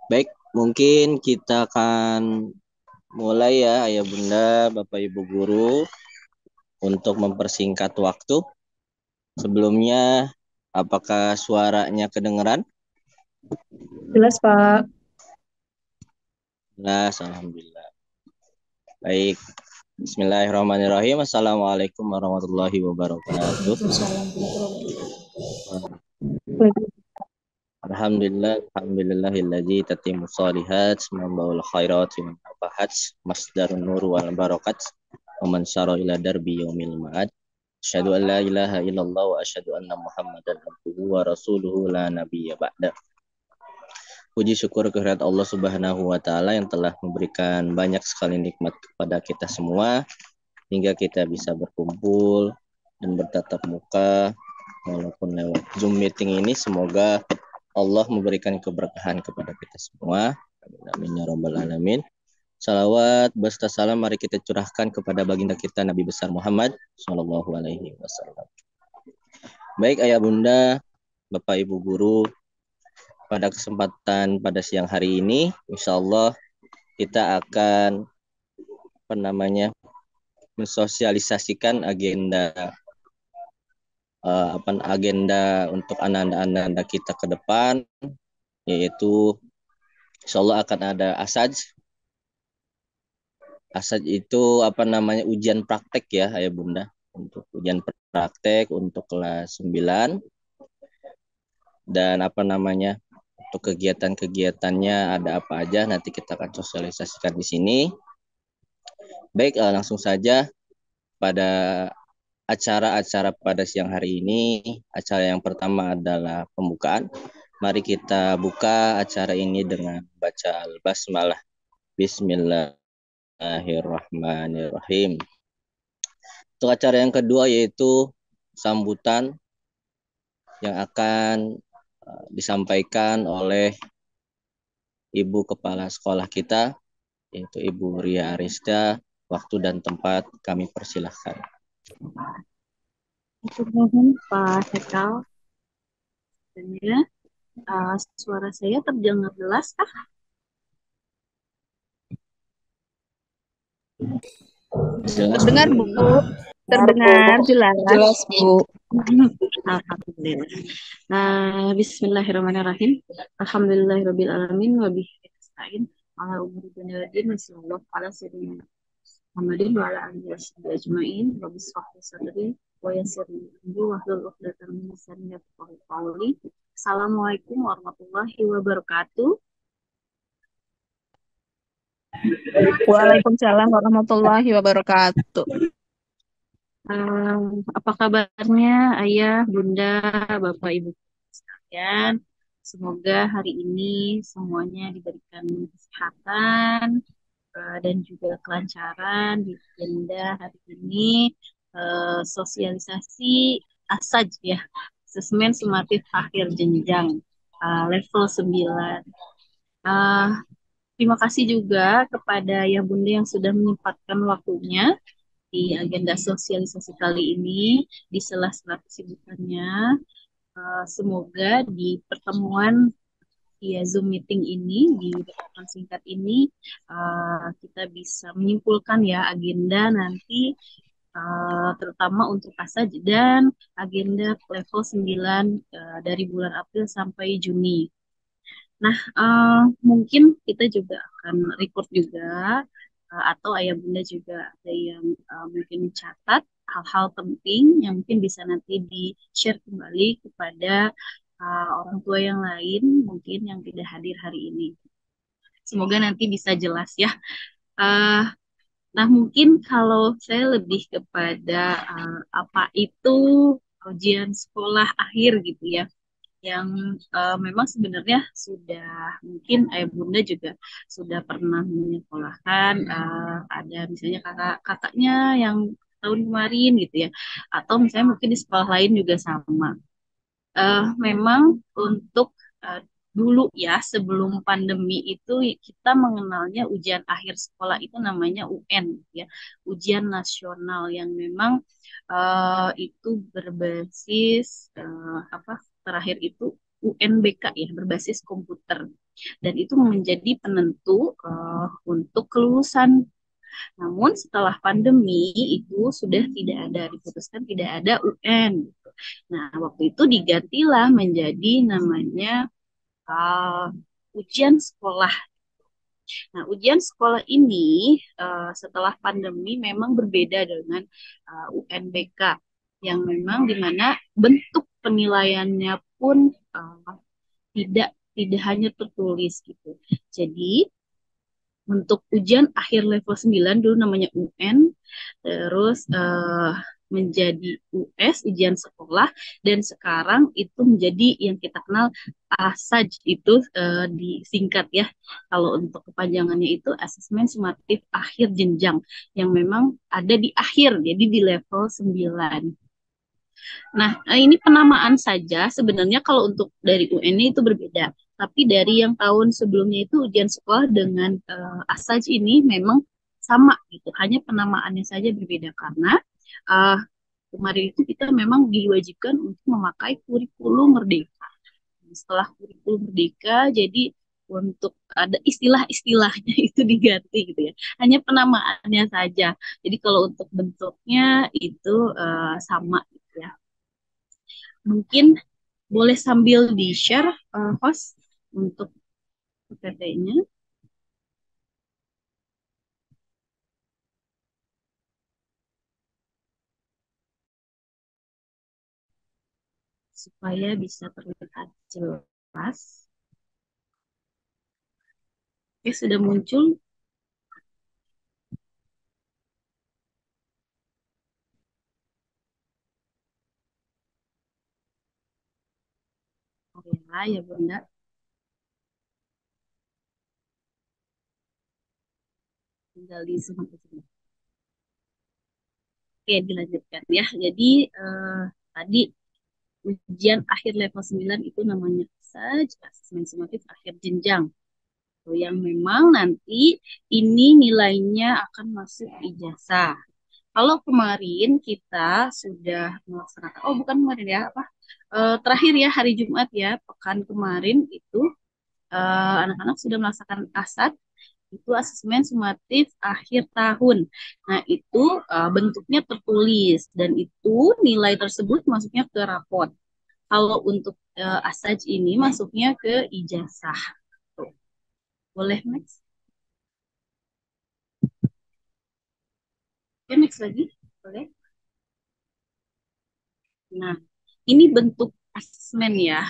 Baik, mungkin kita akan mulai ya, Ayah Bunda, Bapak Ibu Guru, untuk mempersingkat waktu. Sebelumnya, apakah suaranya kedengeran? Jelas, Pak. Nah, alhamdulillah. Baik, Bismillahirrahmanirrahim. Assalamualaikum warahmatullahi wabarakatuh. Waalaikumsalam warahmatullahi Alhamdulillah, alhamdulillahilladzi tatimmu shalihat, mambaul khairat man abahat, masdarun nur wal barakat, wa man syara ila darbi yaumil ma'ad. Asyhadu an la ilaha illallah wa asyhadu anna Muhammadan abduhu wa rasuluhu la nabiyya ba'da. Puji syukur kehadirat Allah Subhanahu wa taala yang telah memberikan banyak sekali nikmat kepada kita semua hingga kita bisa berkumpul dan bertatap muka walaupun lewat Zoom meeting ini. Semoga Allah memberikan keberkahan kepada kita semua. Amin ya rabbal alamin. Salawat beserta salam mari kita curahkan kepada baginda kita Nabi besar Muhammad Shallallahu alaihi wasallam. Baik Ayah Bunda, Bapak Ibu guru, pada kesempatan pada siang hari ini insya Allah kita akan mensosialisasikan agenda untuk anak-anak kita ke depan, yaitu insya Allah akan ada asaj. Asaj itu ujian praktek ya Ayah Bunda, untuk ujian praktek untuk kelas 9 dan untuk kegiatan-kegiatannya ada apa aja nanti kita akan sosialisasikan di sini. Baik, langsung saja pada acara-acara pada siang hari ini. Acara yang pertama adalah pembukaan. Mari kita buka acara ini dengan baca al-basmalah. Bismillahirrahmanirrahim. Untuk acara yang kedua yaitu sambutan yang akan disampaikan oleh Ibu Kepala Sekolah kita, yaitu Ibu Ria Arista. Waktu dan tempat kami persilahkan. wabarakatuh. Pak Hekal. Sebenarnya, suara saya terdengar jelas kah? Jelas Bu. Terdengar, Bu. Benar, Bu. Terdengar jelas. Jelas, Bu. Alhamdulillah. Bismillahirrahmanirrahim. Alhamdulillahirabbil alamin wa bihi nasta'in ala umuri dunya waddin. Wassallallahu ala sayyidina Muhammadin wa ala alihi washabihi ajmain. Rabbi shrah li sadri wa yassir li amri wahlul 'uqdatam min lisani yafqahu qawli. Assalamualaikum warahmatullahi wabarakatuh. Waalaikumsalam warahmatullahi wabarakatuh. Apa kabarnya Ayah, Bunda, Bapak, Ibu sekalian? Semoga hari ini semuanya diberikan kesehatan dan juga kelancaran di agenda hari ini. Sosialisasi ASAJ ya, Asesmen Sumatif Akhir Jenjang level 9. Eh, Terima kasih juga kepada Ayah Bunda yang sudah menyempatkan waktunya di agenda sosialisasi kali ini di sela-sela kesibukannya. Semoga di pertemuan via Zoom meeting ini, di pertemuan singkat ini, kita bisa menyimpulkan ya agenda nanti, terutama untuk PASAJ dan agenda level 9 dari bulan April sampai Juni. Nah, mungkin kita juga akan record juga, atau ayah bunda juga ada yang mungkin mencatat hal-hal penting yang mungkin bisa nanti di-share kembali kepada orang tua yang lain, mungkin yang tidak hadir hari ini. Semoga nanti bisa jelas ya. Uh, nah, mungkin kalau saya lebih kepada apa itu ujian sekolah akhir gitu ya yang memang sebenarnya sudah mungkin ayah bunda juga sudah pernah menyekolahkan, ada misalnya kakak-kakaknya yang tahun kemarin gitu ya, atau misalnya mungkin di sekolah lain juga sama. Memang untuk dulu ya sebelum pandemi itu kita mengenalnya ujian akhir sekolah itu namanya UN ya, ujian nasional yang memang itu berbasis apa terakhir itu UNBK ya, berbasis komputer. dan itu menjadi penentu untuk kelulusan. Namun setelah pandemi itu sudah tidak ada, diputuskan tidak ada UN. Nah, waktu itu digantilah menjadi namanya ujian sekolah. Nah, ujian sekolah ini setelah pandemi memang berbeda dengan UNBK yang memang dimana bentuk penilaiannya pun tidak tidak hanya tertulis gitu. Jadi untuk ujian akhir level 9 dulu namanya UN, terus menjadi US, ujian sekolah, dan sekarang itu menjadi yang kita kenal ASAJ, itu disingkat ya. Kalau untuk kepanjangannya itu asesmen sumatif akhir jenjang, yang memang ada di akhir, jadi di level 9. Nah, ini penamaan saja. Sebenarnya kalau untuk dari UN itu berbeda. Tapi dari yang tahun sebelumnya itu ujian sekolah dengan ASAJ ini memang sama gitu. Hanya penamaannya saja berbeda karena uh, kemarin itu kita memang diwajibkan untuk memakai kurikulum merdeka. Setelah kurikulum merdeka, jadi untuk ada istilah-istilahnya itu diganti gitu ya. Hanya penamaannya saja. Jadi kalau untuk bentuknya itu sama gitu ya. Mungkin boleh sambil di-share host untuk PPT-nya supaya bisa terlihat jelas. Oke, sudah muncul. Oke, ya Bunda. Tinggal di zoom ke sini. Oke, dilanjutkan ya. Jadi tadi ujian akhir level 9 itu namanya saja asesmen sumatif akhir jenjang. Yang memang nanti ini nilainya akan masuk ijazah. Kalau kemarin kita sudah melaksanakan, oh bukan kemarin ya, apa? Terakhir ya hari Jumat ya, pekan kemarin itu anak-anak sudah melaksanakan ASAT, itu asesmen sumatif akhir tahun. Nah, itu bentuknya tertulis dan itu nilai tersebut masuknya ke raport. Kalau untuk ASAJ ini masuknya ke ijazah. Tuh. Boleh next? Oke, next lagi. Boleh? Nah, ini bentuk asesmen ya.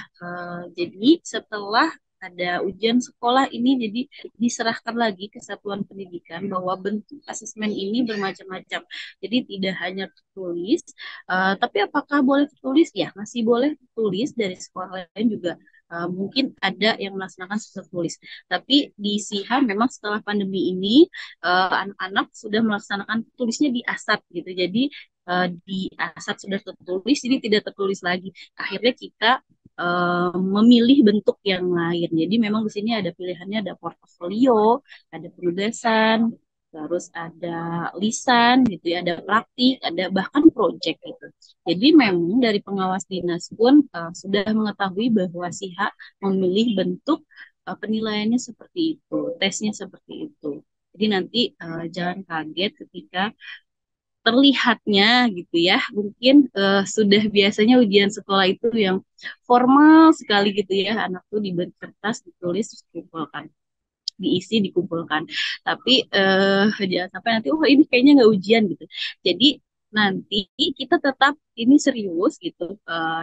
Jadi setelah ada ujian sekolah ini jadi diserahkan lagi ke satuan pendidikan bahwa bentuk asesmen ini bermacam-macam. Jadi tidak hanya tertulis, tapi apakah boleh tertulis? Ya, masih boleh tertulis dari sekolah lain juga. Mungkin ada yang melaksanakan tertulis. Tapi di SIHA memang setelah pandemi ini anak-anak sudah melaksanakan tulisnya di ASAT gitu. Jadi di ASAT sudah tertulis, ini tidak tertulis lagi. Akhirnya kita memilih bentuk yang lain. Jadi memang di sini ada pilihannya, ada portofolio, ada penugasan, terus ada lisan gitu ya, ada praktik, ada bahkan project gitu. Jadi memang dari pengawas dinas pun sudah mengetahui bahwa SIHA memilih bentuk penilaiannya seperti itu, tesnya seperti itu. Jadi nanti jangan kaget ketika terlihatnya gitu ya mungkin sudah biasanya ujian sekolah itu yang formal sekali gitu ya, anak tuh diberi kertas ditulis terus dikumpulkan, diisi dikumpulkan, tapi jangan sampai nanti oh ini kayaknya nggak ujian gitu. Jadi nanti kita tetap ini serius gitu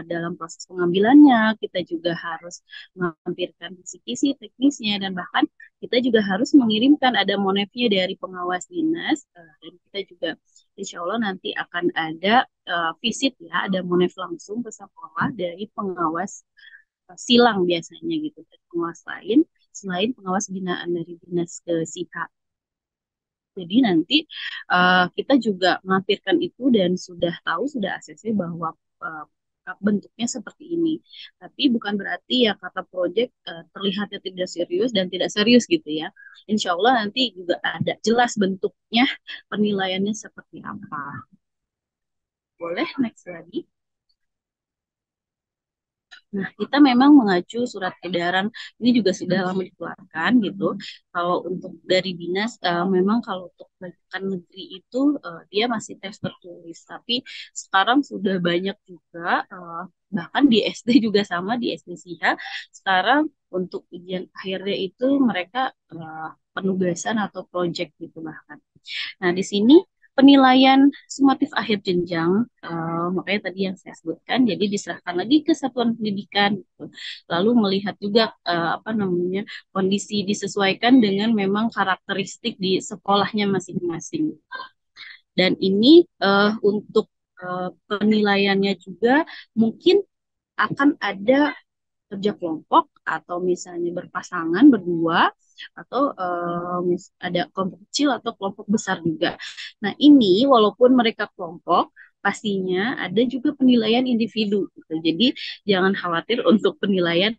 dalam proses pengambilannya, kita juga harus melampirkan kisi-kisi teknisnya dan bahkan kita juga harus mengirimkan ada monefnya dari pengawas dinas dan kita juga insya Allah nanti akan ada visit ya, ada monef langsung ke sekolah dari pengawas silang biasanya gitu, dari pengawas lain selain pengawas binaan dari dinas ke SIHA. Jadi nanti kita juga melampirkan itu dan sudah tahu, sudah ACC bahwa bentuknya seperti ini. Tapi bukan berarti ya kata proyek terlihatnya tidak serius dan tidak serius gitu ya. Insya Allah nanti juga ada jelas bentuknya, penilaiannya seperti apa. Boleh next lagi. Nah, kita memang mengacu surat edaran ini juga sudah lama dikeluarkan gitu. Kalau untuk dari dinas, memang kalau untuk pendidikan negeri itu dia masih tes tertulis. Tapi sekarang sudah banyak juga, bahkan di SD juga sama di SD SIHA. Sekarang untuk ujian akhirnya itu mereka penugasan atau project gitu bahkan. Nah, di sini penilaian sumatif akhir jenjang, makanya tadi yang saya sebutkan, jadi diserahkan lagi ke satuan pendidikan, gitu. Lalu melihat juga apa namanya kondisi disesuaikan dengan memang karakteristik di sekolahnya masing-masing. Dan ini untuk penilaiannya juga mungkin akan ada kerja kelompok atau misalnya berpasangan berdua atau ada kelompok kecil atau kelompok besar juga. Nah, ini walaupun mereka kelompok pastinya ada juga penilaian individu gitu. Jadi jangan khawatir untuk penilaian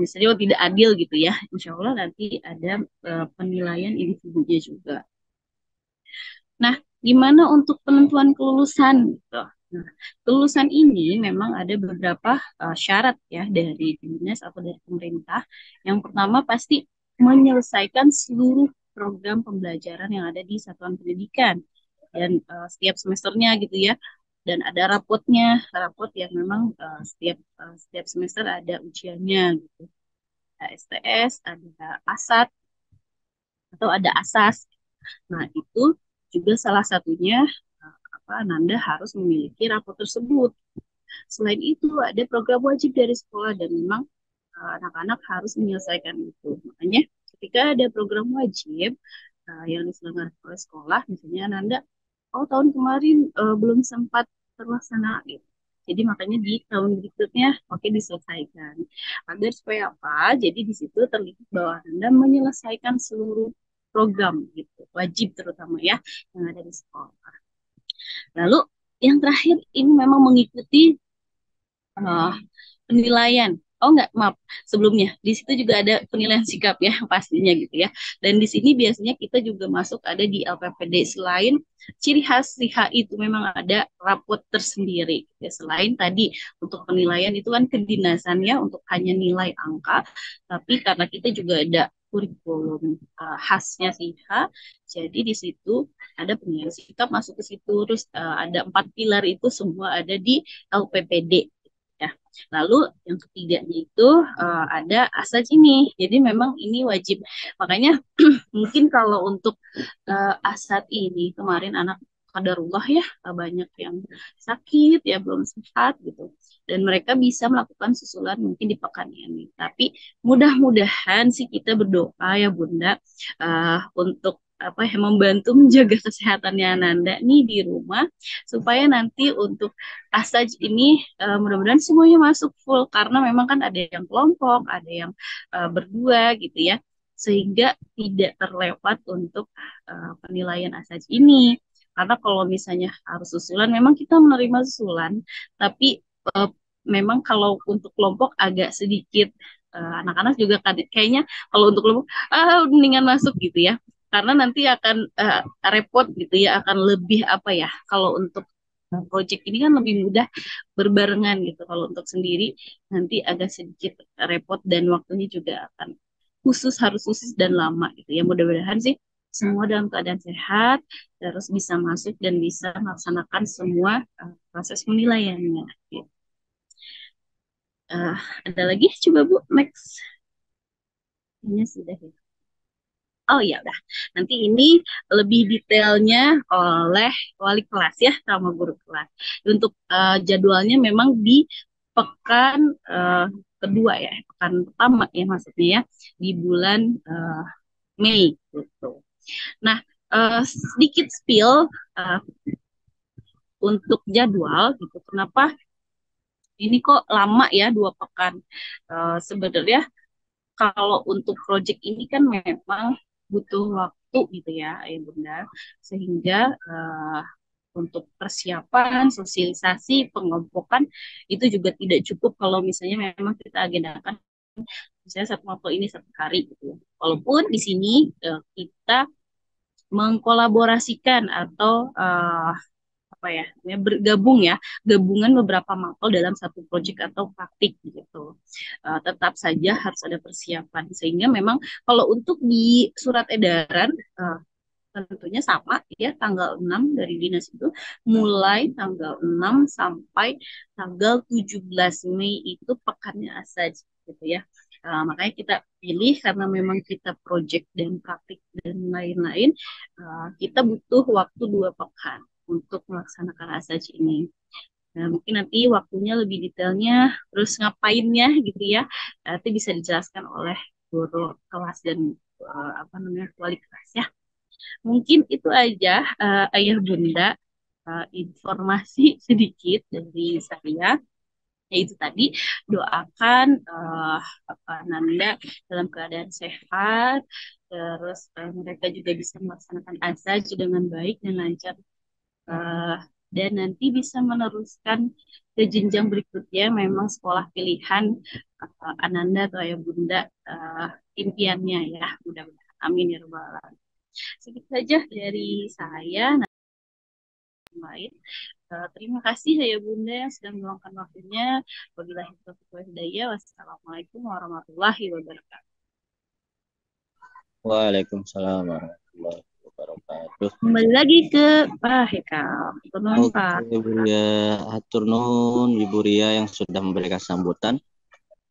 misalnya tidak adil gitu ya. Insya Allah nanti ada penilaian individunya juga. Nah, gimana untuk penentuan kelulusan gitu? Nah, kelulusan ini memang ada beberapa syarat ya dari dinas atau dari pemerintah. Yang pertama pasti menyelesaikan seluruh program pembelajaran yang ada di satuan pendidikan dan setiap semesternya gitu ya. Dan ada rapotnya, rapot yang memang setiap semester ada ujiannya gitu. Ada STS, ada ASAT atau ada ASAS. Nah, itu juga salah satunya apa Nanda harus memiliki rapor tersebut. Selain itu, ada program wajib dari sekolah dan memang anak-anak harus menyelesaikan itu. Makanya ketika ada program wajib yang diselenggarakan oleh sekolah, misalnya Nanda, oh tahun kemarin belum sempat terlaksana gitu. Jadi makanya di tahun berikutnya oke diselesaikan. Agar supaya apa? Jadi di situ terlihat bahwa Anda menyelesaikan seluruh program gitu, wajib terutama ya yang ada di sekolah. Lalu yang terakhir ini memang mengikuti uh, penilaian. Oh enggak, maaf. Sebelumnya di situ juga ada penilaian sikap ya pastinya gitu ya. Dan di sini biasanya kita juga masuk ada di LPPD selain ciri khas SIHA itu memang ada rapot tersendiri. Ya, selain tadi untuk penilaian itu kan kedinasan ya untuk hanya nilai angka, tapi karena kita juga ada kurikulum khasnya SIHA, jadi di situ ada penilaian sikap masuk ke situ, terus ada 4 pilar itu semua ada di LPPD. Ya. Lalu yang ketiganya itu ada asaj ini. Jadi memang ini wajib. Makanya mungkin kalau untuk asad ini kemarin anak kadarullah ya banyak yang sakit ya belum sehat gitu. Dan mereka bisa melakukan susulan mungkin di pekan ini. Tapi mudah-mudahan sih kita berdoa ya Bunda untuk apa ya membantu menjaga kesehatannya Nanda nih di rumah supaya nanti untuk asaj ini mudah-mudahan semuanya masuk full karena memang kan ada yang kelompok, ada yang berdua gitu ya, sehingga tidak terlewat untuk penilaian asaj ini. Karena kalau misalnya harus susulan, memang kita menerima susulan, tapi uh, memang kalau untuk kelompok agak sedikit anak-anak juga kayaknya kalau untuk kelompok mendingan masuk gitu ya karena nanti akan repot gitu ya akan lebih apa ya kalau untuk project ini kan lebih mudah berbarengan gitu. Kalau untuk sendiri nanti agak sedikit repot dan waktunya juga akan harus khusus dan lama gitu ya. Mudah-mudahan sih semua dalam keadaan sehat, terus bisa masuk dan bisa melaksanakan semua proses penilaiannya. Gitu. Ada lagi coba Bu, next. Ini sudah ya. Oh iya udah. Nanti ini lebih detailnya oleh wali kelas ya sama guru kelas. Untuk jadwalnya memang di pekan kedua ya, pekan pertama ya maksudnya ya di bulan Mei gitu. Nah, sedikit spill uh, untuk jadwal gitu. Kenapa ini kok lama ya 2 pekan? Sebenarnya kalau untuk project ini kan memang butuh waktu gitu ya, ya Bunda, sehingga untuk persiapan, sosialisasi, pengelompokan itu juga tidak cukup kalau misalnya memang kita agendakan misalnya satu waktu ini 1 hari gitu. Walaupun di sini kita mengkolaborasikan atau apa ya bergabung ya, gabungan beberapa mapel dalam satu proyek atau praktik gitu. Tetap saja harus ada persiapan sehingga memang kalau untuk di surat edaran tentunya sama ya, tanggal 6 dari dinas itu mulai tanggal 6 sampai tanggal 17 Mei itu pekannya ASAJ gitu ya. Makanya kita pilih karena memang kita project dan praktik dan lain-lain, kita butuh waktu 2 pekan untuk melaksanakan ASAJ ini. Nah, mungkin nanti waktunya lebih detailnya, terus ngapainnya gitu ya, nanti bisa dijelaskan oleh guru kelas dan apa namanya wali kelas ya. Mungkin itu aja, Ayah Bunda, informasi sedikit dari saya. Yaitu tadi doakan apa Nanda dalam keadaan sehat, terus mereka juga bisa melaksanakan azaj dengan baik dan lancar, eh, dan nanti bisa meneruskan ke jenjang berikutnya. Memang sekolah pilihan Ananda atau Ayah Bunda, impiannya ya, mudah-mudahan amin ya rabbal alamin. Segitu saja dari saya. Nah, yang lain, terima kasih ya Bunda yang sudah meluangkan waktunya. Wabillahi taufiq wal hidayah. Wassalamualaikum warahmatullahi wabarakatuh. Waalaikumsalam warahmatullahi wabarakatuh. Kembali lagi ke Pak Hekal. Turun Pak. Oke, Bu Ria, hatur nuhun Ibu Ria yang sudah memberikan sambutan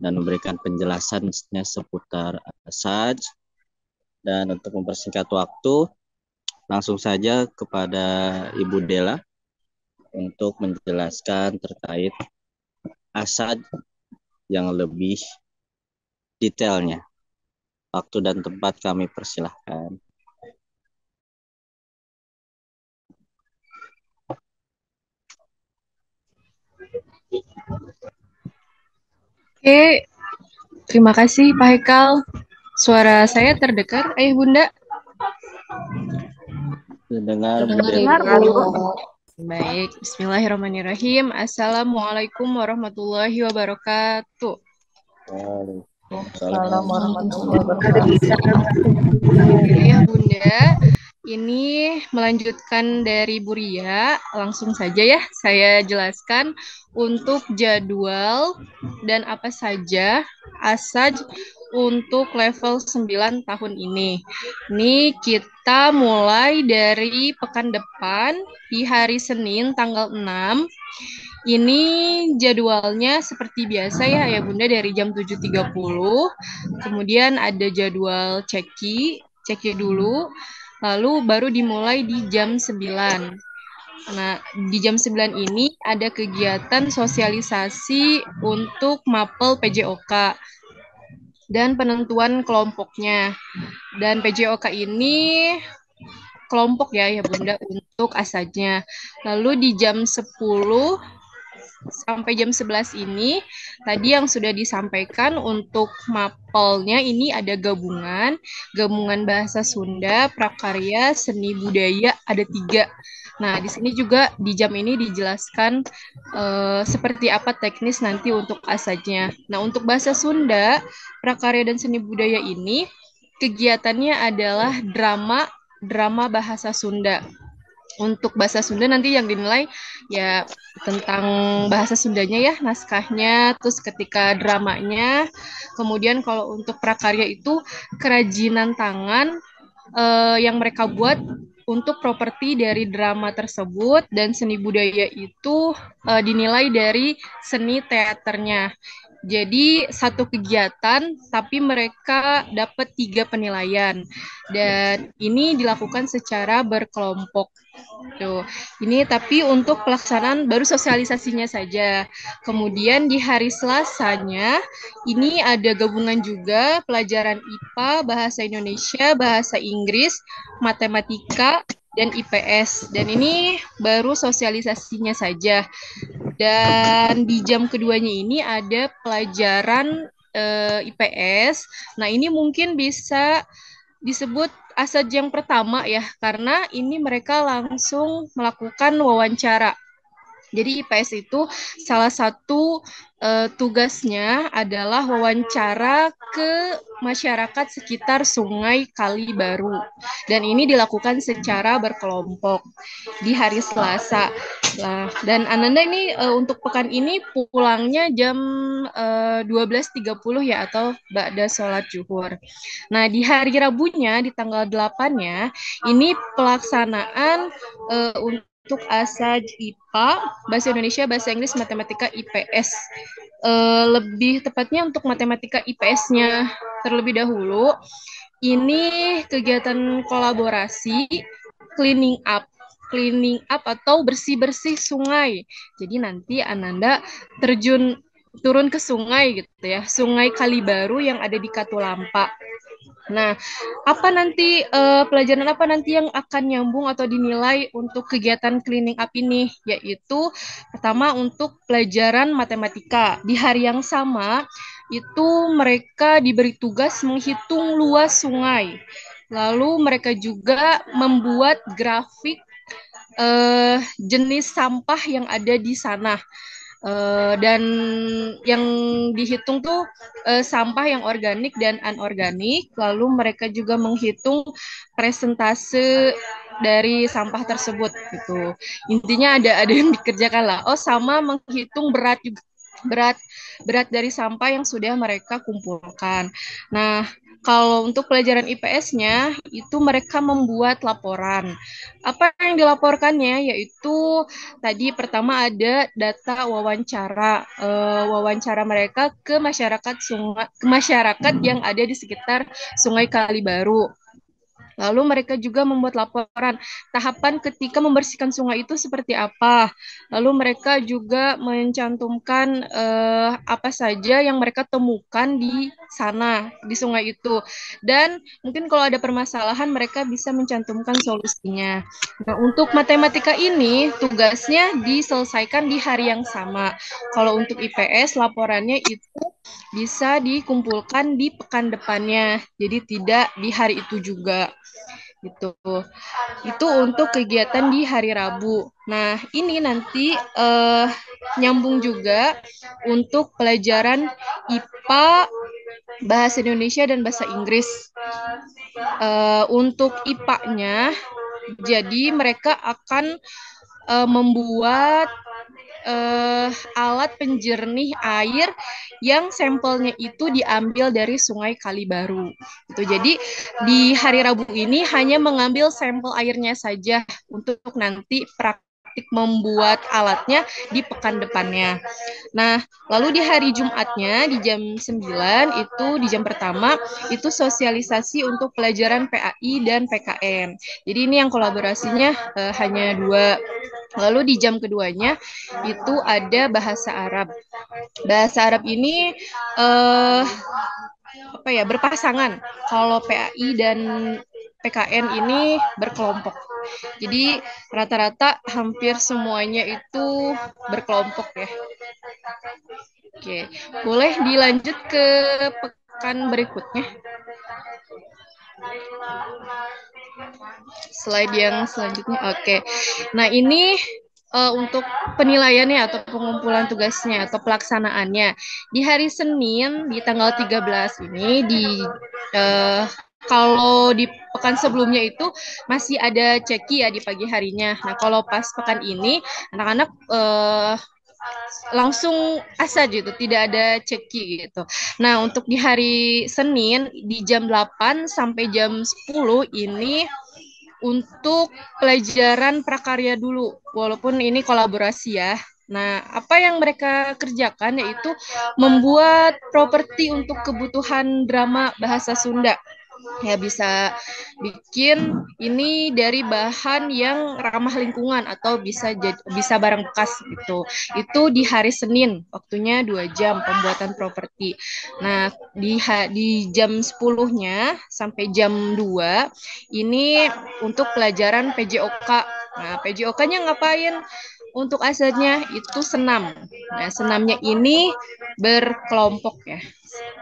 dan memberikan penjelasannya seputar ASAJ. Dan untuk mempersingkat waktu, langsung saja kepada Ibu Dela untuk menjelaskan terkait ASAJ yang lebih detailnya. Waktu dan tempat kami persilahkan. Oke, terima kasih Pak Hekal. Suara saya terdengar, Ayah Bunda? Dengar, Bu Dengar, Dela. Bu. Baik, Bismillahirrahmanirrahim. Assalamualaikum warahmatullahi wabarakatuh. Waalaikumsalam warahmatullahi wabarakatuh. Ayah Bunda, ini melanjutkan dari Bu Ria, langsung saja ya saya jelaskan untuk jadwal dan apa saja ASAJ untuk level 9 tahun ini. Ini kita mulai dari pekan depan di hari Senin tanggal 6. Ini jadwalnya seperti biasa ya Bunda, dari jam 7.30. Kemudian ada jadwal ceki dulu, lalu baru dimulai di jam 9. Nah, di jam 9 ini ada kegiatan sosialisasi untuk mapel PJOK dan penentuan kelompoknya. Dan PJOK ini kelompok ya Bunda untuk asajnya. Lalu di jam 10 sampai jam 11 ini tadi yang sudah disampaikan untuk mapelnya ini ada gabungan bahasa Sunda, prakarya, seni budaya, ada 3. Nah, di sini juga di jam ini dijelaskan seperti apa teknis nanti untuk asajnya. Nah, untuk bahasa Sunda, prakarya dan seni budaya ini kegiatannya adalah drama bahasa Sunda. Untuk bahasa Sunda nanti yang dinilai ya tentang bahasa Sundanya ya, naskahnya, terus ketika dramanya. Kemudian kalau untuk prakarya itu kerajinan tangan yang mereka buat untuk properti dari drama tersebut, dan seni budaya itu dinilai dari seni teaternya. Jadi satu kegiatan tapi mereka dapat 3 penilaian dan ini dilakukan secara berkelompok. Tuh. Ini tapi untuk pelaksanaan baru sosialisasinya saja. Kemudian di hari Selasanya ini ada gabungan juga pelajaran IPA, bahasa Indonesia, bahasa Inggris, matematika, dan IPS. Dan ini baru sosialisasinya saja. Dan di jam keduanya ini ada pelajaran IPS. Nah, ini mungkin bisa disebut asaj yang pertama ya, karena ini mereka langsung melakukan wawancara. Jadi IPS itu salah satu tugasnya adalah wawancara ke masyarakat sekitar Sungai Kali Baru. Dan ini dilakukan secara berkelompok di hari Selasa. Nah, dan Ananda ini untuk pekan ini pulangnya jam 12.30 ya, atau ba'da sholat zuhur. Nah, di hari Rabunya di tanggal 8-nya ini pelaksanaan untuk ASAJ IPA, Bahasa Indonesia, Bahasa Inggris, Matematika, IPS. Lebih tepatnya untuk Matematika IPS-nya terlebih dahulu, ini kegiatan kolaborasi cleaning up atau bersih-bersih sungai. Jadi nanti Ananda turun ke sungai gitu ya, Sungai Kalibaru yang ada di Katulampa. Nah, pelajaran apa nanti yang akan nyambung atau dinilai untuk kegiatan cleaning up ini? Yaitu pertama untuk pelajaran matematika. Di hari yang sama itu mereka diberi tugas menghitung luas sungai. Lalu mereka juga membuat grafik jenis sampah yang ada di sana. Dan yang dihitung tuh sampah yang organik dan anorganik. Lalu mereka juga menghitung presentase dari sampah tersebut gitu. Intinya ada yang dikerjakan lah. Oh, sama menghitung berat juga, berat dari sampah yang sudah mereka kumpulkan. Nah, kalau untuk pelajaran IPS-nya itu mereka membuat laporan. Apa yang dilaporkannya yaitu tadi pertama ada data wawancara mereka ke masyarakat yang ada di sekitar Sungai Kalibaru. Lalu mereka juga membuat laporan tahapan ketika membersihkan sungai itu seperti apa. Lalu mereka juga mencantumkan apa saja yang mereka temukan di sana, di sungai itu. Dan mungkin kalau ada permasalahan mereka bisa mencantumkan solusinya. Nah, untuk matematika ini tugasnya diselesaikan di hari yang sama. Kalau untuk IPS laporannya itu bisa dikumpulkan di pekan depannya. Jadi tidak di hari itu juga. Gitu. Itu untuk kegiatan di hari Rabu. Nah, ini nanti nyambung juga untuk pelajaran IPA, Bahasa Indonesia, dan Bahasa Inggris. Untuk IPA-nya, jadi mereka akan membuat alat penjernih air yang sampelnya itu diambil dari Sungai Kalibaru. Gitu. Jadi di hari Rabu ini hanya mengambil sampel airnya saja untuk nanti praktik membuat alatnya di pekan depannya. Nah, lalu di hari Jumatnya di jam 9 itu di jam pertama itu sosialisasi untuk pelajaran PAI dan PKN. Jadi ini yang kolaborasinya hanya 2. Lalu di jam keduanya itu ada bahasa Arab. Bahasa Arab ini berpasangan. Kalau PAI dan PKN ini berkelompok. Jadi rata-rata hampir semuanya itu berkelompok ya. Oke, boleh dilanjut ke pekan berikutnya. Slide yang selanjutnya. Oke. Nah, ini untuk penilaiannya atau pengumpulan tugasnya atau pelaksanaannya. Di hari Senin di tanggal 13 ini kalau di pekan sebelumnya itu masih ada ceki ya di pagi harinya. Nah, kalau pas pekan ini anak-anak langsung asa gitu, tidak ada ceki gitu. Nah, untuk di hari Senin di jam 8 sampai jam 10 ini untuk pelajaran prakarya dulu, walaupun ini kolaborasi ya. Nah, apa yang mereka kerjakan yaitu membuat properti untuk kebutuhan drama bahasa Sunda. Ya, bisa bikin ini dari bahan yang ramah lingkungan atau bisa barang bekas gitu. Itu di hari Senin, waktunya 2 jam pembuatan properti. Nah, di jam 10-nya sampai jam 2 ini untuk pelajaran PJOK. Nah, PJOK-nya ngapain? Untuk asalnya itu senam. Nah, senamnya ini berkelompok ya,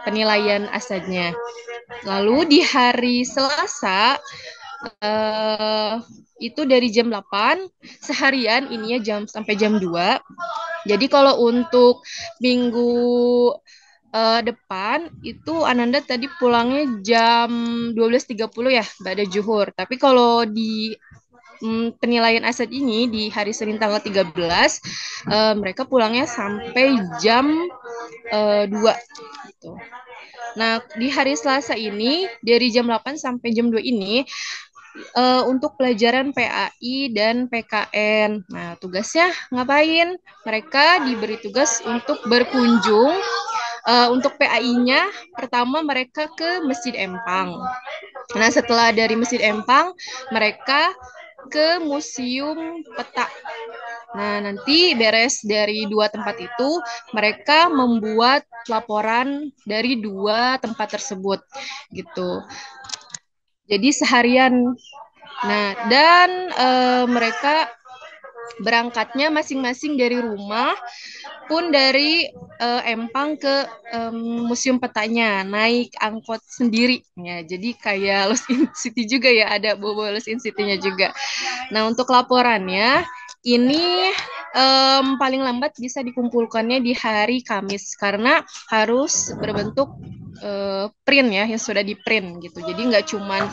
penilaian asalnya. Lalu di hari Selasa itu dari jam 8 seharian ininya sampai jam 2. Jadi kalau untuk minggu depan itu Ananda tadi pulangnya jam 12.30 ya, Ba'da Zuhur. Tapi kalau di penilaian aset ini di hari Senin tanggal 13 mereka pulangnya sampai jam 2 gitu. Nah, di hari Selasa ini dari jam 8 sampai jam 2 ini untuk pelajaran PAI dan PKN. Nah, tugasnya ngapain? Mereka diberi tugas untuk berkunjung. Untuk PAI-nya, pertama mereka ke Masjid Empang. Nah, setelah dari Masjid Empang, mereka ke Museum Peta. Nah, nanti beres dari 2 tempat itu, mereka membuat laporan dari 2 tempat tersebut, gitu. Jadi seharian. Nah, dan mereka berangkatnya masing-masing dari rumah pun dari Empang ke Museum Petanya, naik angkot sendiri ya. Jadi kayak Lost in City juga ya, ada bobo Lost in City-nya juga. Nah, untuk laporannya ini paling lambat bisa dikumpulkannya di hari Kamis karena harus berbentuk print ya, yang sudah di print gitu. Jadi nggak cuman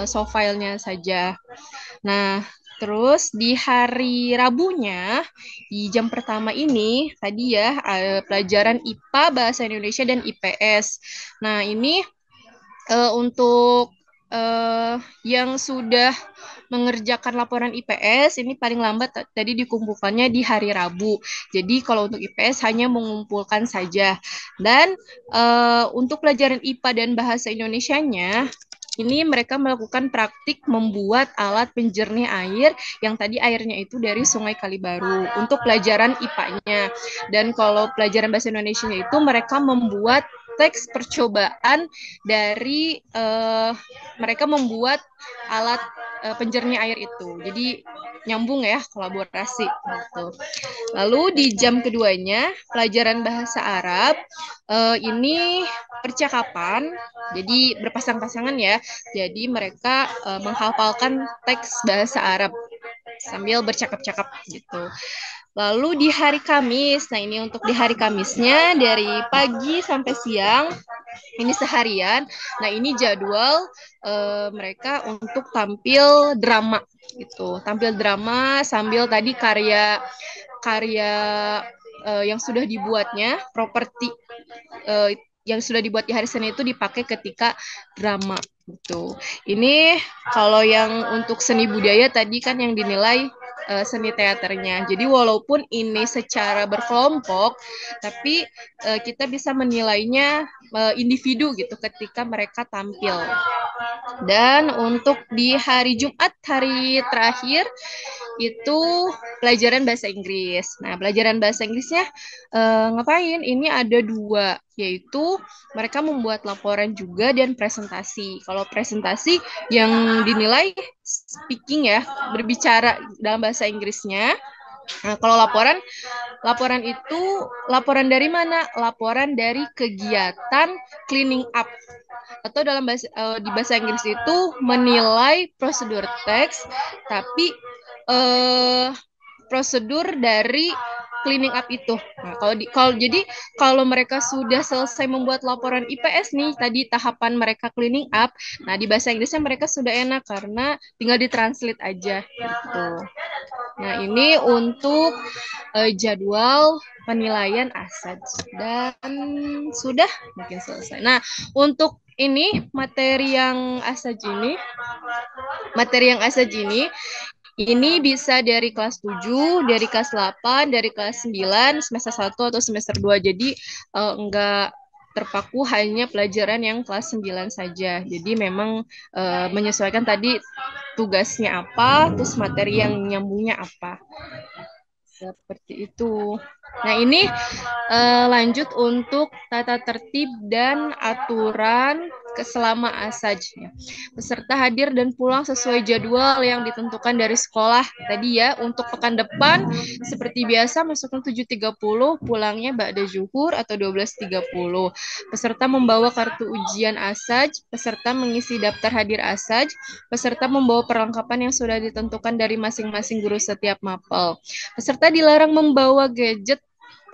soft file-nya saja. Nah, terus di hari Rabunya, di jam pertama ini, tadi ya, pelajaran IPA, Bahasa Indonesia, dan IPS. Nah, ini untuk yang sudah mengerjakan laporan IPS, ini paling lambat tadi dikumpulkannya di hari Rabu. Jadi kalau untuk IPS hanya mengumpulkan saja. Dan untuk pelajaran IPA dan Bahasa Indonesianya, ini mereka melakukan praktik membuat alat penjernih air yang tadi airnya itu dari Sungai Kalibaru untuk pelajaran IPA-nya. Dan kalau pelajaran Bahasa Indonesianya itu mereka membuat teks percobaan dari mereka membuat alat penjernih air itu. Jadi nyambung ya, kolaborasi gitu. Lalu di jam keduanya pelajaran bahasa Arab ini percakapan, jadi berpasang-pasangan ya. Jadi mereka menghafalkan teks bahasa Arab sambil bercakap-cakap gitu. Lalu di hari Kamis, nah ini untuk di hari Kamisnya dari pagi sampai siang, ini seharian. Nah ini jadwal mereka untuk tampil drama gitu, tampil drama sambil tadi karya yang sudah dibuatnya, properti yang sudah dibuat di hari Senin itu dipakai ketika drama gitu. Ini kalau yang untuk seni budaya tadi kan yang dinilai seni teaternya. Jadi walaupun ini secara berkelompok, tapi kita bisa menilainya individu gitu ketika mereka tampil. Dan untuk di hari Jumat, hari terakhir, itu pelajaran bahasa Inggris. Nah, pelajaran bahasa Inggrisnya ngapain? Ini ada 2, yaitu mereka membuat laporan juga dan presentasi. Kalau presentasi yang dinilai speaking ya, berbicara dalam bahasa Inggrisnya. Nah, kalau laporan itu laporan dari mana? Laporan dari kegiatan cleaning up atau dalam bahasa di bahasa Inggris itu menilai prosedur teks, tapi prosedur dari cleaning up itu. Nah, kalau mereka sudah selesai membuat laporan IPS nih, tadi tahapan mereka cleaning up, nah di bahasa Inggrisnya mereka sudah enak karena tinggal ditranslate aja gitu. Nah, ini untuk jadwal penilaian aset dan sudah mungkin selesai. Nah, untuk ini materi yang ini bisa dari kelas 7, dari kelas 8, dari kelas 9, semester 1 atau semester 2. Jadi enggak terpaku hanya pelajaran yang kelas 9 saja. Jadi memang menyesuaikan tadi tugasnya apa, terus materi yang nyambungnya apa. Seperti itu. Nah, ini lanjut untuk tata tertib dan aturan selama asajnya. Peserta hadir dan pulang sesuai jadwal yang ditentukan dari sekolah. Tadi ya, untuk pekan depan seperti biasa masuknya 7.30, pulangnya ba'da zuhur atau 12.30. Peserta membawa kartu ujian asaj, peserta mengisi daftar hadir asaj, peserta membawa perlengkapan yang sudah ditentukan dari masing-masing guru setiap mapel. Peserta dilarang membawa gadget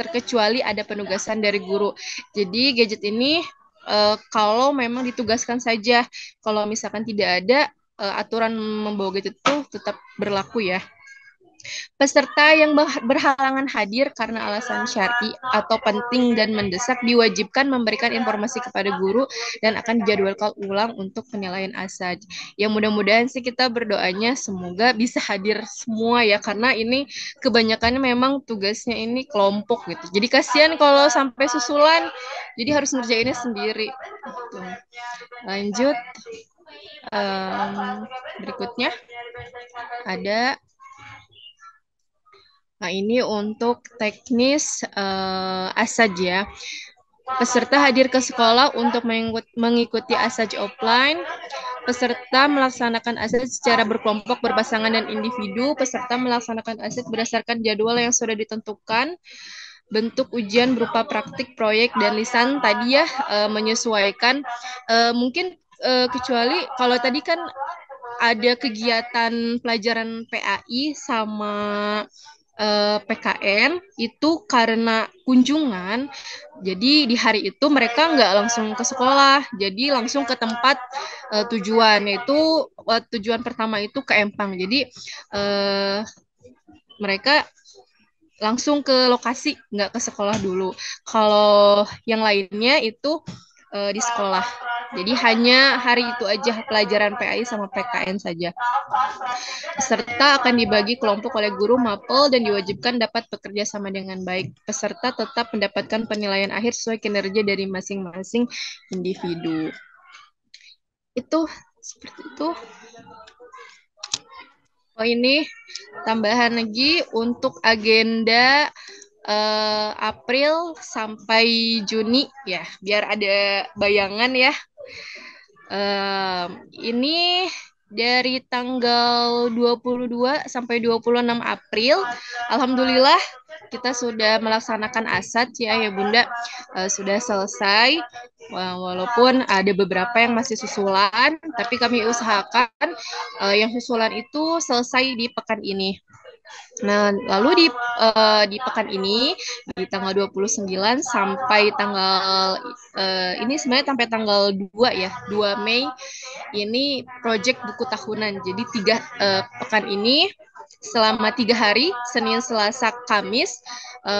terkecuali ada penugasan dari guru. Jadi gadget ini kalau memang ditugaskan saja, kalau misalkan tidak ada aturan membawa gadget itu tetap berlaku ya. Peserta yang berhalangan hadir karena alasan syar'i atau penting dan mendesak diwajibkan memberikan informasi kepada guru dan akan dijadwalkan ulang untuk penilaian asaj. Ya mudah-mudahan sih kita berdoanya semoga bisa hadir semua ya, karena ini kebanyakannya memang tugasnya ini kelompok gitu. Jadi kasihan kalau sampai susulan, jadi harus ngerjainnya sendiri. Gitu. Lanjut, berikutnya ada. Nah, ini untuk teknis asaj ya. Peserta hadir ke sekolah untuk mengikuti asaj offline. Peserta melaksanakan asaj secara berkelompok, berpasangan, dan individu. Peserta melaksanakan asaj berdasarkan jadwal yang sudah ditentukan. Bentuk ujian berupa praktik, proyek, dan lisan tadi ya menyesuaikan. Mungkin kecuali kalau tadi kan ada kegiatan pelajaran PAI sama PKN itu karena kunjungan, jadi di hari itu mereka nggak langsung ke sekolah, jadi langsung ke tempat tujuan, yaitu tujuan pertama itu ke Empang. Jadi mereka langsung ke lokasi, nggak ke sekolah dulu. Kalau yang lainnya itu di sekolah. Jadi hanya hari itu aja pelajaran PAI sama PKN saja. Peserta akan dibagi kelompok oleh guru mapel dan diwajibkan dapat bekerja sama dengan baik. Peserta tetap mendapatkan penilaian akhir sesuai kinerja dari masing-masing individu. Itu seperti itu. Oh, ini tambahan lagi untuk agenda April sampai Juni ya, biar ada bayangan ya. Ini dari tanggal 22 sampai 26 April, alhamdulillah kita sudah melaksanakan asad ya Bunda, sudah selesai. Walaupun ada beberapa yang masih susulan, tapi kami usahakan yang susulan itu selesai di pekan ini. Nah, lalu di pekan ini di tanggal 29 sampai tanggal ini sebenarnya sampai tanggal 2 ya, 2 Mei ini proyek buku tahunan. Jadi pekan ini selama 3 hari, Senin, Selasa, Kamis,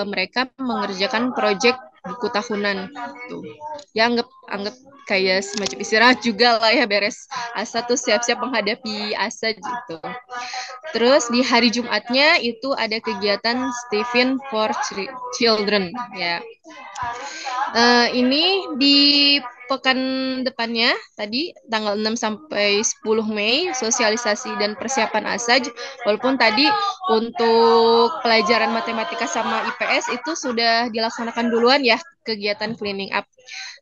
mereka mengerjakan proyek buku tahunan tuh. Ya anggap kayak semacam istirahat juga lah ya, beres asa tuh siap-siap menghadapi asa gitu. Terus di hari Jumatnya itu ada kegiatan Stephen for Children ya. Ini di pekan depannya tadi tanggal 6 sampai 10 Mei sosialisasi dan persiapan asaj. Walaupun tadi untuk pelajaran matematika sama IPS itu sudah dilaksanakan duluan ya kegiatan cleaning up.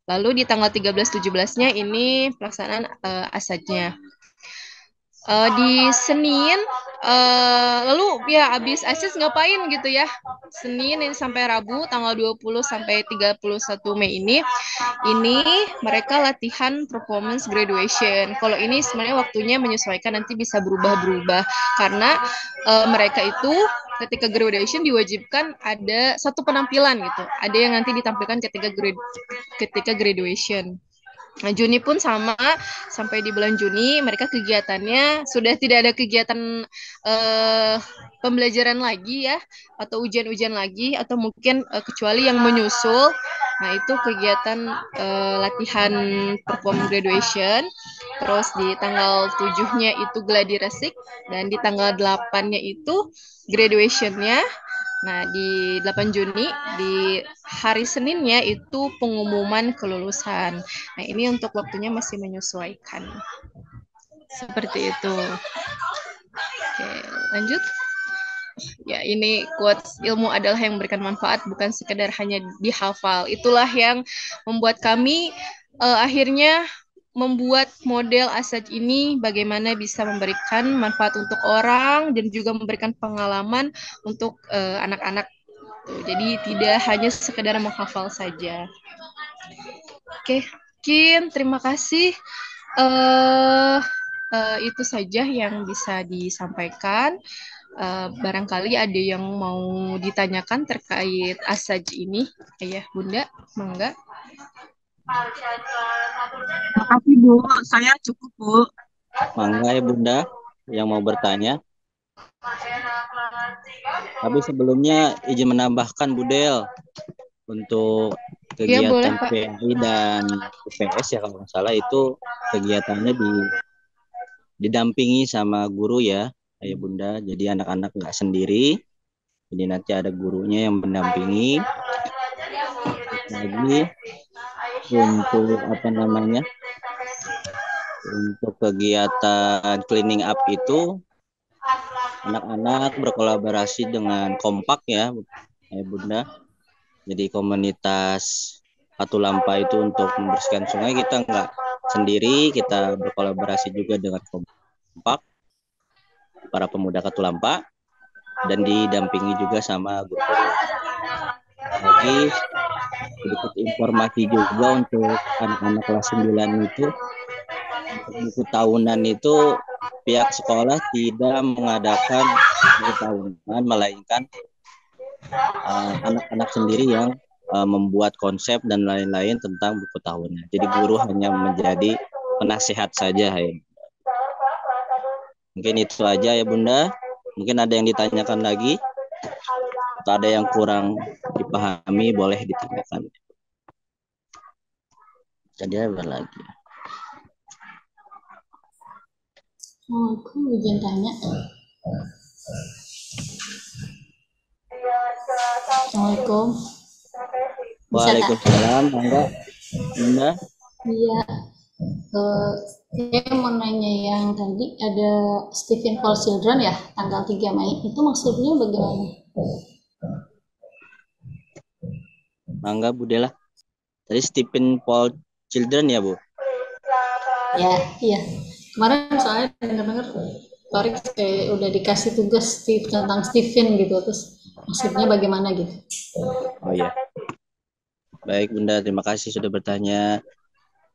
Lalu di tanggal 13-17-nya ini pelaksanaan asajnya. Di Senin lalu ya abis asis ngapain gitu ya, Senin ini sampai Rabu tanggal 20 sampai 31 Mei ini mereka latihan performance graduation. Kalau ini sebenarnya waktunya menyesuaikan, nanti bisa berubah-berubah karena mereka itu ketika graduation diwajibkan ada satu penampilan gitu, ada yang nanti ditampilkan ketika graduation. Nah, Juni pun sama, sampai di bulan Juni mereka kegiatannya sudah tidak ada kegiatan pembelajaran lagi ya, atau ujian-ujian lagi, atau mungkin kecuali yang menyusul. Nah, itu kegiatan latihan perform graduation. Terus di tanggal 7-nya itu gladi resik, dan di tanggal 8-nya itu graduation-nya. Nah, di 8 Juni, di hari Seninnya itu pengumuman kelulusan. Nah, ini untuk waktunya masih menyesuaikan. Seperti itu. Oke, lanjut. Ya, ini quotes ilmu adalah yang memberikan manfaat, bukan sekedar hanya dihafal. Itulah yang membuat kami akhirnya membuat model Asaj ini bagaimana bisa memberikan manfaat untuk orang dan juga memberikan pengalaman untuk anak-anak. Jadi tidak hanya sekedar menghafal saja. Oke, Kin, terima kasih. Itu saja yang bisa disampaikan. Barangkali ada yang mau ditanyakan terkait Asaj ini, Ayah Bunda, mangga. Makasih Bu, saya cukup Bu. Mangga ya Bunda yang mau bertanya. Tapi sebelumnya izin menambahkan Budel untuk Ya, boleh, kegiatan Pak. PRI dan UPS ya kalau nggak salah itu kegiatannya didampingi sama guru ya, Ayah Bunda. Jadi anak-anak nggak sendiri. Jadi nanti ada gurunya yang mendampingi. Lagi untuk apa namanya? Untuk kegiatan cleaning up itu anak-anak berkolaborasi dengan kompak ya, Ayah Bunda. Jadi komunitas Katulampa itu untuk membersihkan sungai kita nggak sendiri, kita berkolaborasi juga dengan kompak para pemuda Katulampa dan didampingi juga sama guru. Lagi sedikit informasi juga untuk anak-anak kelas 9 itu untuk buku tahunan itu pihak sekolah tidak mengadakan buku tahunan melainkan anak-anak sendiri yang membuat konsep dan lain-lain tentang buku tahunan. Jadi guru hanya menjadi penasehat saja ya. Mungkin itu aja ya Bunda. Mungkin ada yang ditanyakan lagi atau ada yang kurang dipahami boleh ditanyakan. Jadi apa lagi? Aku izin tanya. Assalamualaikum. Waalaikumsalam, Bangga. Bunda. Iya. Saya mau nanya yang tadi ada Stephen for Children ya, tanggal 3 Mei. Itu maksudnya bagaimana? Bangga Budela. Tadi Stephen Paul Children ya, Bu? Ya, iya. Kemarin soalnya dengar-dengar Torik kayak udah dikasih tugas tentang Stephen gitu, terus maksudnya bagaimana gitu. Oh iya. Baik Bunda, terima kasih sudah bertanya.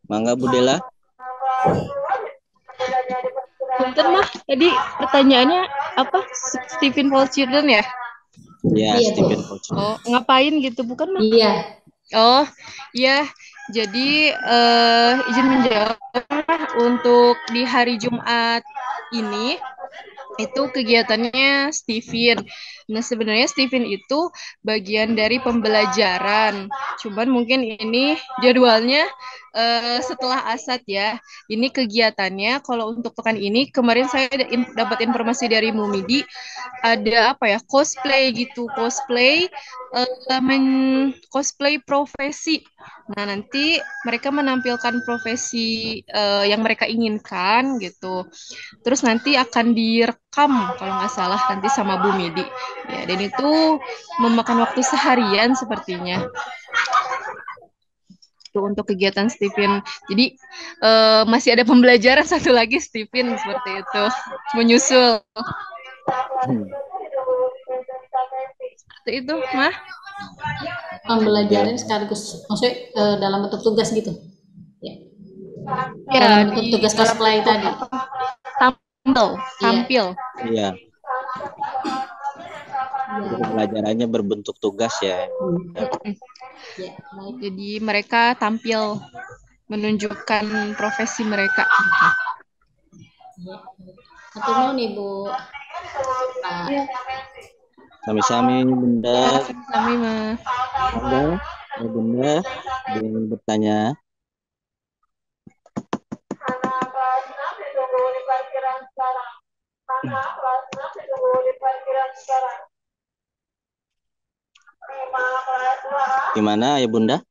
Mangga Budela. Punten mah, tadi pertanyaannya apa? Stephen Paul Children ya? Ya, Iya, Stephen Bu. Paul Children. Oh, ngapain gitu, bukan mah? Iya. Oh, ya. Jadi izin menjawab untuk di hari Jumat ini itu kegiatannya Stephen. Nah, sebenarnya Stephen itu bagian dari pembelajaran. Cuman mungkin ini jadwalnya setelah Asad ya. Ini kegiatannya kalau untuk pekan ini kemarin saya dapat informasi dari Mumidi ada apa ya? Cosplay gitu, cosplay cosplay profesi. Nah, nanti mereka menampilkan profesi yang mereka inginkan gitu. Terus nanti akan direkam kalau nggak salah nanti sama Bu Midi. Ya, dan itu memakan waktu seharian sepertinya. Itu untuk kegiatan Stephen. Jadi masih ada pembelajaran satu lagi Stephen seperti itu. Menyusul. Seperti itu, Mah. Pembelajaran sekaligus maksudnya dalam bentuk tugas gitu. Ya. Ya, Dalam bentuk tugas cosplay tadi. Tampil. Iya. Jadi pelajarannya berbentuk tugas ya. Ya, baik. Jadi mereka tampil menunjukkan profesi mereka. Ya. Atau nih Bu. Pak. Sami-sami Bunda. Sami mah. Ada ya, Bunda ada yang ingin bertanya. Gimana ya Bunda?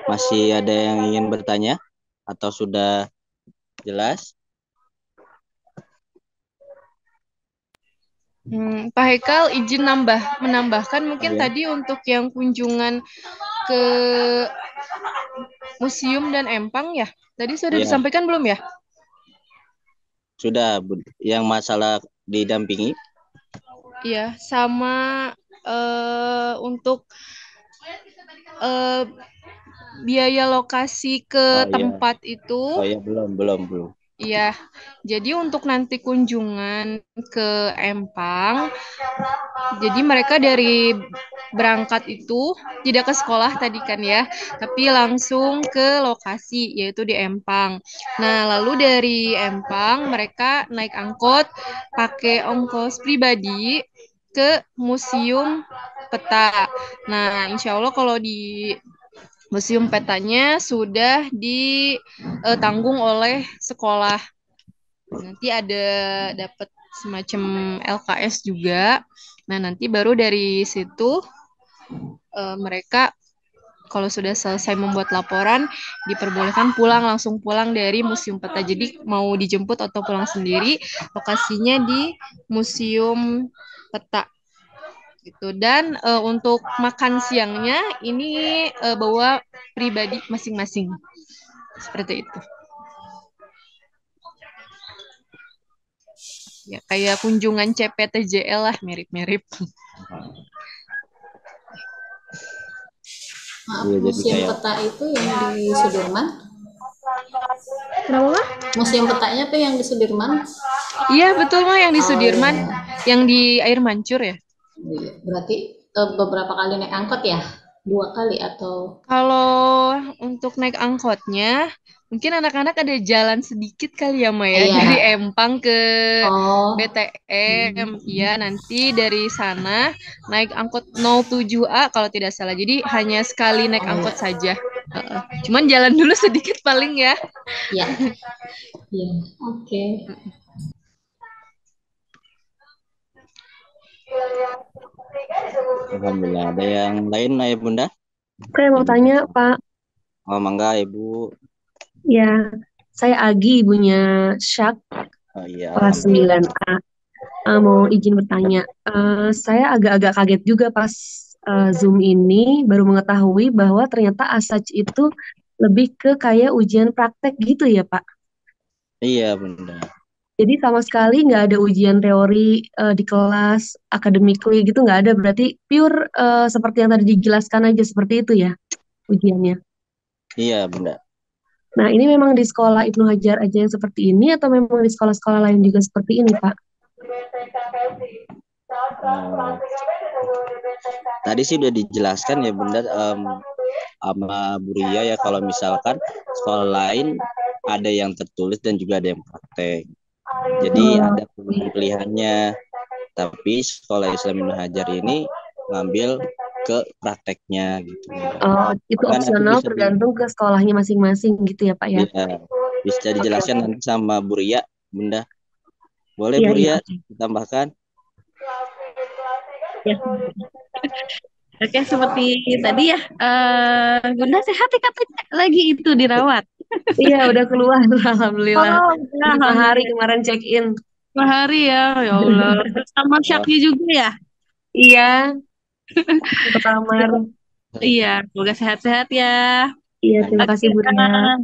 Masih ada yang ingin bertanya atau sudah jelas? Pak Hekal izin menambahkan mungkin Iya, tadi untuk yang kunjungan ke museum dan empang ya. Tadi sudah iya, disampaikan belum ya? sudah. Yang masalah didampingi, Iya, sama untuk eh, biaya lokasi ke oh iya, tempat itu. oh iya, belum, belum, belum. Iya, jadi untuk nanti kunjungan ke Empang, jadi mereka dari berangkat itu tidak ke sekolah tadi kan ya, tapi langsung ke lokasi yaitu di Empang. Nah, lalu dari Empang mereka naik angkot pakai ongkos pribadi ke Museum Peta. Nah, insya Allah kalau di Museum Petanya sudah ditanggung oleh sekolah. Nanti ada dapat semacam LKS juga. Nah, nanti baru dari situ mereka kalau sudah selesai membuat laporan diperbolehkan langsung pulang dari Museum Peta. Jadi mau dijemput atau pulang sendiri, lokasinya di Museum Peta gitu. Dan untuk makan siangnya ini bawa pribadi masing-masing. Seperti itu. Ya, kayak kunjungan CPTJL lah, mirip-mirip. Maaf, Iya, jadi Museum kayak Peta itu yang di Sudirman? Kenapa? Museum Petanya tuh yang di Sudirman? Iya, betul mah yang di Oh Sudirman, iya, yang di Air Mancur ya. iya. Berarti beberapa kali naik angkot ya? 2 kali atau? Kalau untuk naik angkotnya, mungkin anak-anak ada jalan sedikit kali ya, Maya, Iya. dari Empang ke Oh. BTM. Iya, nanti dari sana naik angkot 07A kalau tidak salah. Jadi hanya sekali naik Oh angkot iya. saja. Cuman jalan dulu sedikit paling ya. Iya. Iya. Oke. alhamdulillah. Ada yang lain, Ayah Bunda? Saya mau Ibu. tanya, Pak. Oh, mangga, Ibu. Ya, saya Agi, ibunya Syak, Oh iya, kelas alhamdulillah. 9A. Mau izin bertanya. Saya agak-agak kaget juga pas Zoom ini baru mengetahui bahwa ternyata ASAJ itu lebih ke kayak ujian praktek gitu ya, Pak. Iya, Bunda. Jadi sama sekali nggak ada ujian teori di kelas, academically gitu nggak ada. Berarti pure seperti yang tadi dijelaskan aja seperti itu ya ujiannya. Iya, Bunda. Nah, ini memang di sekolah Ibnu Hajar aja yang seperti ini atau memang di sekolah-sekolah lain juga seperti ini, Pak? Oh, tadi sih udah dijelaskan ya, Bunda, sama Bu Ria ya, kalau misalkan sekolah lain ada yang tertulis dan juga ada yang praktek. Jadi ada pilihannya. Tapi sekolah Islam Ibnu Hajar ini ngambil ke prakteknya gitu. Itu Maka nanti opsional tergantung ke sekolahnya masing-masing gitu ya, Pak ya? bisa dijelaskan nanti sama Bu Ria, Bunda. Boleh Iya, Bu iya. Ria ditambahkan? Ya. Oke, seperti tadi ya, Bunda sehat ya katanya lagi itu dirawat. Iya, udah keluar, alhamdulillah. Oh, ya, 5 hari alhamdulillah. kemarin check-in. 2 hari ya, ya Allah. Terus sama Syaknya juga ya? Iya, ke kamar. Iya, semoga sehat-sehat ya. Iya, terima Oke, kasih Bu Ria.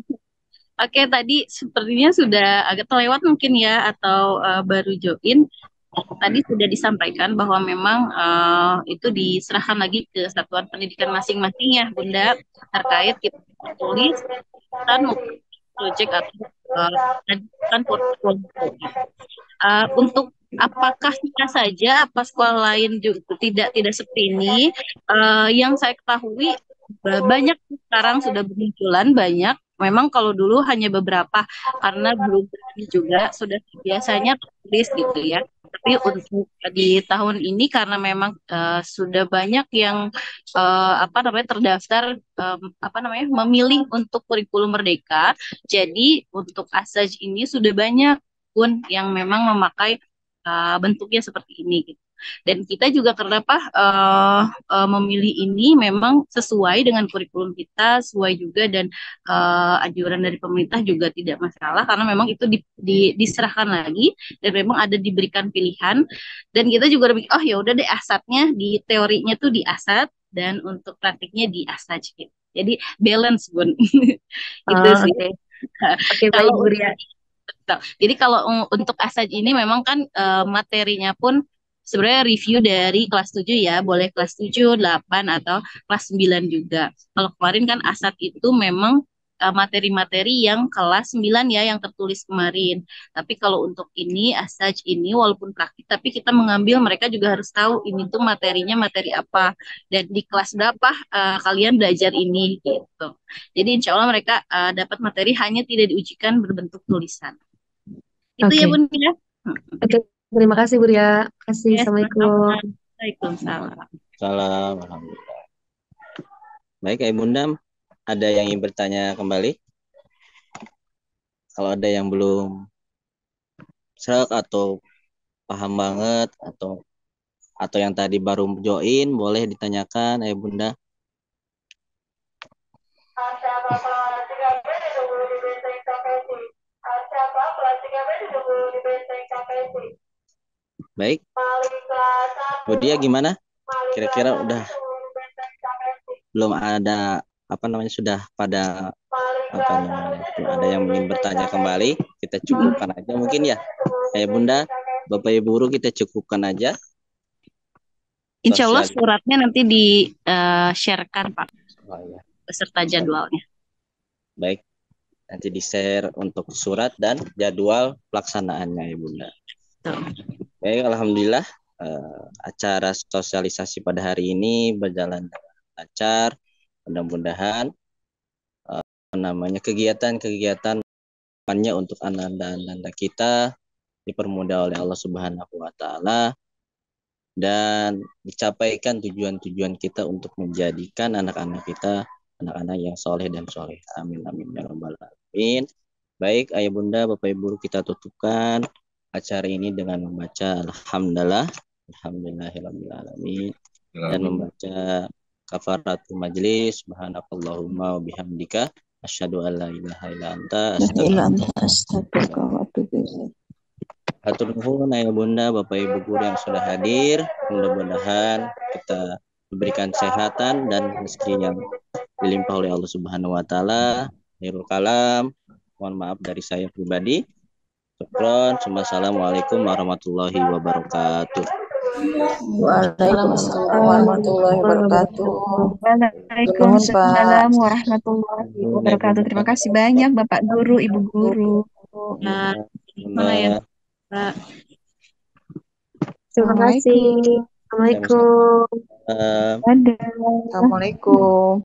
oke, tadi sepertinya sudah agak terlewat mungkin ya, atau baru join. Tadi sudah disampaikan bahwa memang itu diserahkan lagi ke satuan pendidikan masing-masing ya, Bunda, terkait kita tulis dan proyek atau lanjutan portfolio. Untuk apakah kita saja, apa sekolah lain juga tidak seperti ini? Yang saya ketahui banyak sekarang sudah bermunculan banyak. Memang kalau dulu hanya beberapa karena belum berani juga sudah biasanya tulis gitu ya. Tapi untuk di tahun ini karena memang sudah banyak yang apa namanya terdaftar apa namanya memilih untuk kurikulum merdeka. Jadi untuk ASAJ ini sudah banyak pun yang memang memakai bentuknya seperti ini gitu. Dan kita juga kenapa memilih ini memang sesuai dengan kurikulum kita, sesuai juga dan anjuran dari pemerintah juga tidak masalah karena memang itu diserahkan lagi dan memang ada diberikan pilihan dan kita juga berpikir oh ya udah deh asatnya di teorinya tuh di asat dan untuk praktiknya di asaj gitu. Jadi balance Bun. Gitu Oh, sih. oke. Oke, baik, Kalau Bu Ria. betul. Jadi kalau untuk asaj ini memang kan materinya pun sebenarnya review dari kelas 7 ya, boleh kelas 7, 8 atau kelas 9 juga. Kalau kemarin kan asat itu memang materi-materi yang kelas 9 ya yang tertulis kemarin. Tapi kalau untuk ini asaj ini walaupun praktik tapi kita mengambil mereka juga harus tahu ini tuh materinya materi apa dan di kelas berapa kalian belajar ini gitu. Jadi insya Allah mereka dapat materi hanya tidak diujikan berbentuk tulisan. Itu ya Oke. Bun ya. Oke, terima kasih Bu Ria. Terima kasih. Yes, Assalamualaikum. Waalaikumsalam. Salam, alhamdulillah. Baik, Ibunda, ada yang ingin bertanya kembali? Kalau ada yang belum serak atau paham banget atau yang tadi baru join, boleh ditanyakan, Ibunda. Baik. Bu Dia gimana? Kira-kira udah belum ada sudah pada ada yang ingin bertanya kembali, kita cukupkan aja mungkin ya. Bunda, Bapak Ibu guru kita cukupkan aja. Insya Allah suratnya nanti di-sharekan Pak Oh, ya. beserta jadwalnya. Baik, nanti di-share untuk surat dan jadwal pelaksanaannya ya Bunda. Baik, alhamdulillah acara sosialisasi pada hari ini berjalan lancar. Mudah-mudahan kegiatan-kegiatan untuk anak-anak kita dipermudah oleh Allah Subhanahu wa taala dan dicapaikan tujuan-tujuan kita untuk menjadikan anak-anak kita anak-anak yang soleh dan soleh. Amin amin ya rabbal alamin. Baik, ayah bunda, bapak ibu, kita tutupkan acara ini dengan membaca alhamdulillahirabbil alamin dan membaca kafaratul majlis, subhanakallahumma wa bihamdika asyhadu an la ilaha illa anta astaghfiruka wa atubu ilaik. Hatur nuhun ayah bunda, bapak ibu guru yang sudah hadir. Mudah-mudahan kita diberikan kesehatan dan rezeki yang dilimpah oleh Allah Subhanahu wa taala. Akhirul kalam. Mohon maaf dari saya pribadi. Syukron. Assalamualaikum warahmatullahi wabarakatuh. Waalaikumsalam warahmatullahi wabarakatuh. Waalaikumsalam warahmatullahi wabarakatuh. Terima kasih banyak Bapak Guru, Ibu Guru. Terima kasih. Assalamualaikum. Assalamualaikum.